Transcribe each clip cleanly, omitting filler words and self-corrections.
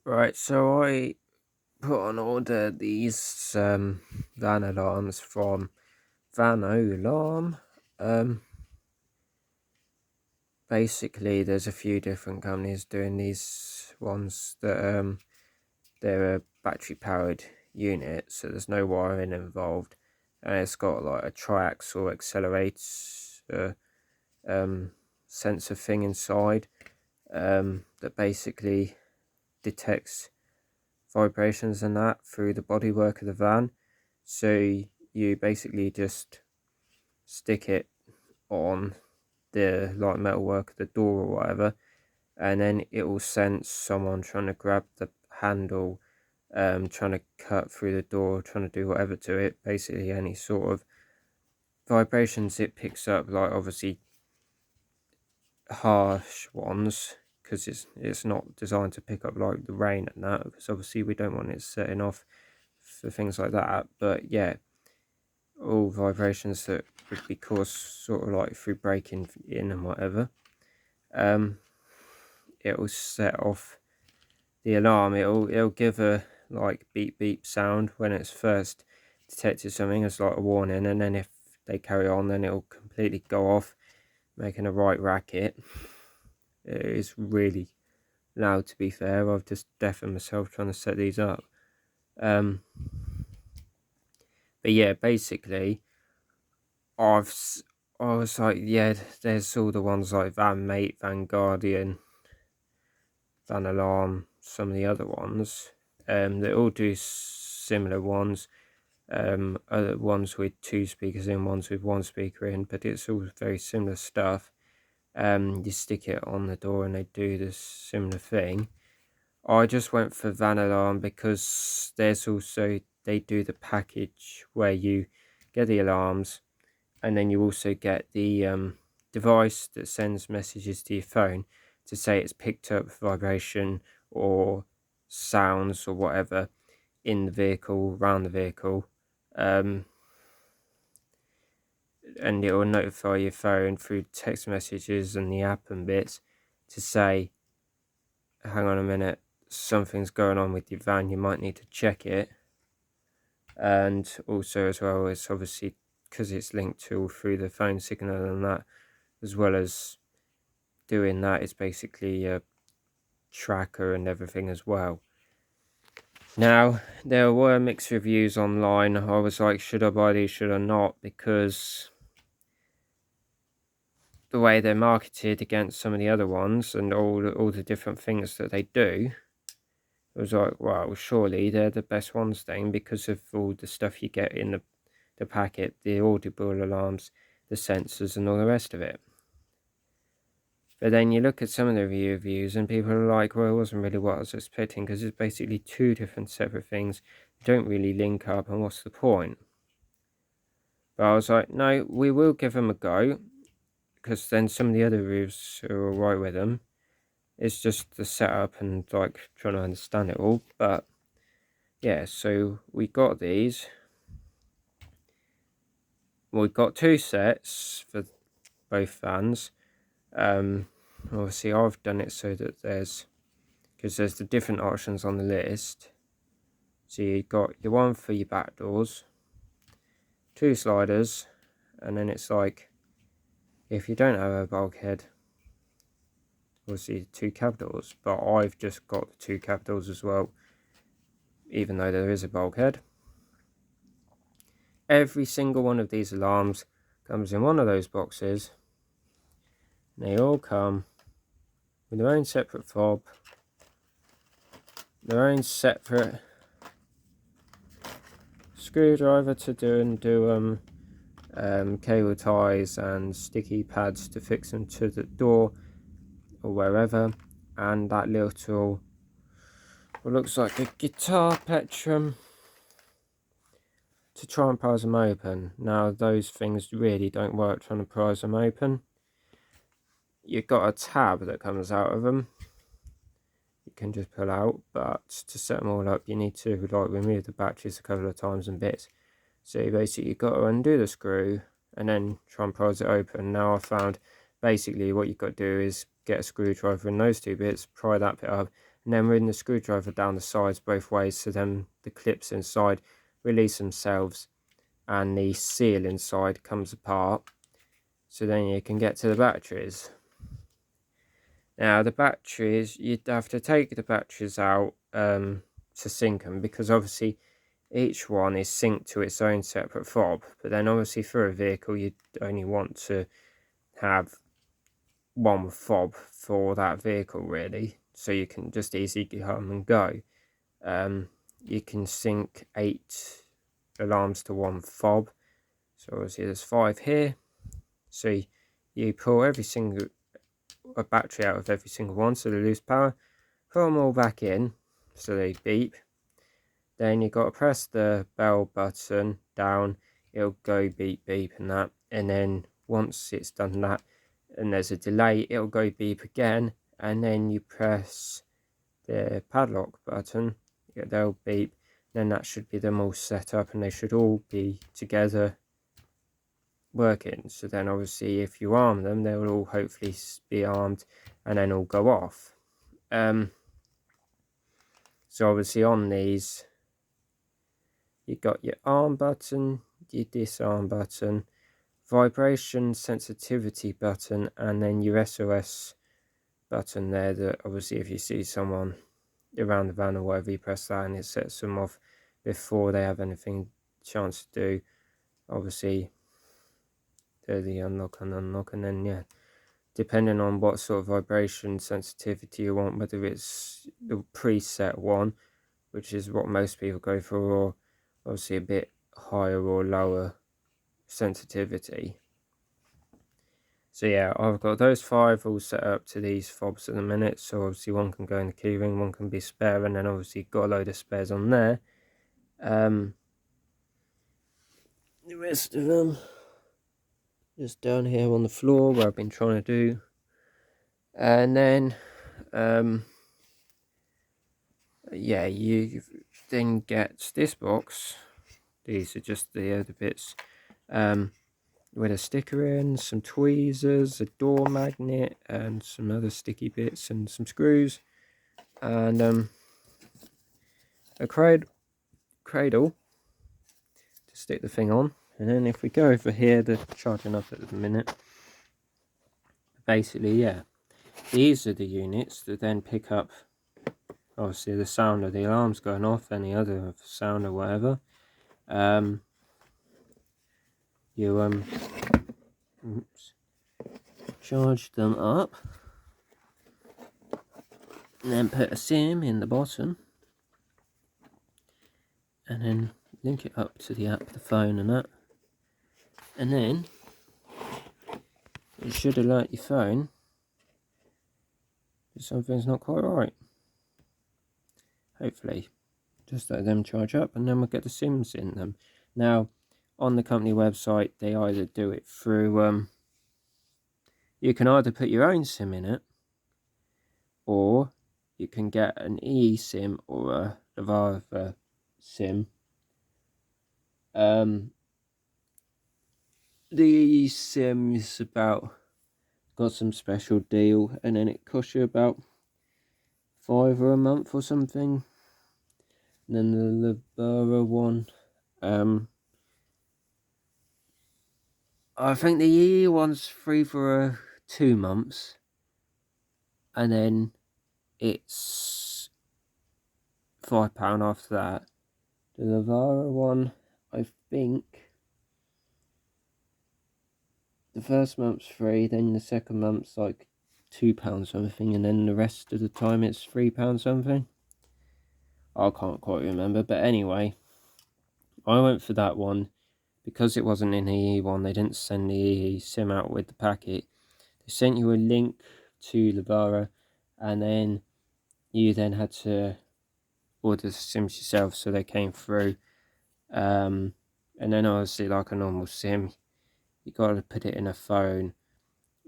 Right, so I put on order these van alarms from Vanolarm. Um, Basically, there's a few different companies doing these ones that they're a battery powered unit, so there's no wiring involved, and it's got like a triaxial accelerator sensor thing inside that basically detects vibrations and that through the bodywork of the van. So you basically just stick it on the like metalwork of the door or whatever, and then it will sense someone trying to grab the handle, trying to cut through the door, trying to do whatever to it. Basically, any sort of vibrations it picks up, like obviously harsh ones, because it's not designed to pick up like the rain and that, because obviously we don't want it setting off for things like that. But yeah, all vibrations that would be caused sort of like through breaking in and whatever. Um, it will set off the alarm. It'll give a like beep beep sound when it's first detected something as like a warning, and then if they carry on, then it'll completely go off, making a right racket. It is really loud, to be fair. I've just deafened myself trying to set these up. Um, but yeah, basically, I've I was like, yeah, there's all the ones like Van Mate, Van Guardian, Van Alarm, some of the other ones. They all do similar ones. Other ones with two speakers in, ones with one speaker in, but it's all very similar stuff. You stick it on the door and they do this similar thing. I just went for Van Alarm because there's also, they do the package where you get the alarms, and then you also get the device that sends messages to your phone to say it's picked up vibration or sounds or whatever in the vehicle, around the vehicle, um, and it will notify your phone through text messages and the app and bits to say, hang on a minute, something's going on with your van, you might need to check it. And also as well, it's obviously because it's linked to all through the phone signal and that, as well as doing that, it's basically a tracker and everything as well. Now, there were mixed reviews online. I was like, should I buy these, should I not? Because the way they're marketed against some of the other ones and all the different things that they do, it was like, well, surely they're the best ones then, because of all the stuff you get in the packet, the audible alarms, the sensors and all the rest of it. But then you look at some of the reviews and people are like, well, it wasn't really what I was expecting, because it's basically two different separate things, don't really link up, and what's the point? But I was like, no, we will give them a go, because then some of the other reviews are alright with them. It's just the setup and like trying to understand it all. But yeah, so we got these. We got two sets for both vans. Obviously I've done it so that because there's the different options on the list. So you got your one for your back doors, two sliders, and then it's like, if you don't have a bulkhead, obviously two cab doors, but I've just got the two cab doors as well, even though there is a bulkhead. Every single one of these alarms comes in one of those boxes, and they all come with their own separate fob, their own separate screwdriver to do cable ties and sticky pads to fix them to the door or wherever, and that little what looks like a guitar plectrum to try and prise them open. Now those things really don't work trying to prise them open. You've got a tab that comes out of them you can just pull out, but to set them all up you need to like remove the batteries a couple of times and bits. So you basically got to undo the screw and then try and prise it open. Now I found basically what you've got to do is get a screwdriver in those two bits, pry that bit up, and then run the screwdriver down the sides both ways, so then the clips inside release themselves and the seal inside comes apart, so then you can get to the batteries. Now the batteries, you'd have to take the batteries out to sync them, because obviously each one is synced to its own separate fob, but then obviously for a vehicle you'd only want to have one fob for that vehicle really, so you can just easily come and go. You can sync 8 alarms to one fob, so obviously there's 5 here, so you pull every single battery out of every single one so they lose power, put them all back in so they beep. Then you've got to press the bell button down, it'll go beep beep and that, and then once it's done that and there's a delay, it'll go beep again, and then you press the padlock button, they'll beep, then that should be them all set up and they should all be together working. So then obviously if you arm them, they will all hopefully be armed and then all go off. So obviously on these, you got your arm button, your disarm button, vibration sensitivity button, and then your SOS button there, that obviously if you see someone around the van or whatever, you press that and it sets them off before they have anything chance to do. Obviously there's the unlock, and then yeah, depending on what sort of vibration sensitivity you want, whether it's the preset one, which is what most people go for, or obviously a bit higher or lower sensitivity. So yeah, I've got those 5 all set up to these fobs at the minute, so obviously one can go in the keyring, one can be spare, and then obviously got a load of spares on there. The rest of them just down here on the floor where I've been trying to do. And then yeah, you then get this box. These are just the other bits with a sticker in, some tweezers, a door magnet, and some other sticky bits, and some screws, and a cradle to stick the thing on. And then if we go over here, they're charging up at the minute. Basically, yeah, these are the units that then pick up obviously the sound of the alarms going off, any other sound or whatever. You charge them up and then put a SIM in the bottom and then link it up to the app, the phone and that, and then it should alert your phone that something's not quite right. Hopefully. Just let them charge up and then we'll get the SIMs in them. Now on the company website they either do it through you can either put your own SIM in it, or you can get an eSIM or a Vanolarm SIM. The eSIM is got some special deal, and then it costs you about £5 a month or something. And then the Vanolarm one, I think the E one's free for 2 months, and then it's £5 after that. The Vanolarm one, I think the first month's free, then the second month's like £2 something, and then the rest of the time it's £3 something. I can't quite remember, but anyway, I went for that one because it wasn't in the EE one. They didn't send the EE SIM out with the packet. They sent you a link to Vanolarm, and then you then had to order the SIMs yourself, so they came through. And then obviously, like a normal SIM, you got to put it in a phone,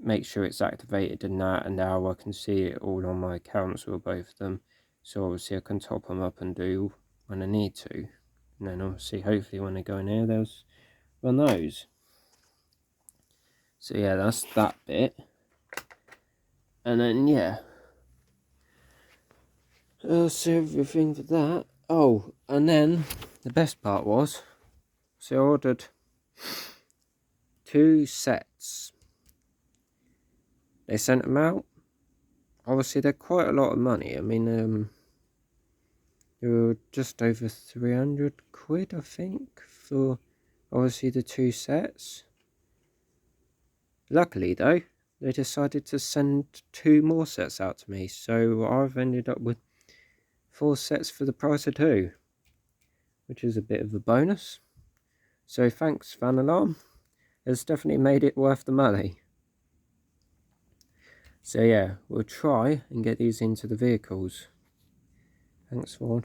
make sure it's activated and that, and now I can see it all on my accounts with both of them, so obviously I can top them up and do when I need to, and then obviously hopefully when they go in here they'll run those. So yeah, that's that bit. And then yeah, That's everything for that. Oh, and then the best part was, so I ordered 2 sets. They sent them out. Obviously, they're quite a lot of money. I mean, they were just over 300 quid, I think, for obviously the 2 sets. Luckily, though, they decided to send 2 more sets out to me, so I've ended up with 4 sets for the price of 2, which is a bit of a bonus. So thanks, Vanolarm. It's definitely made it worth the money. So yeah, we'll try and get these into the vehicles. Thanks for watching.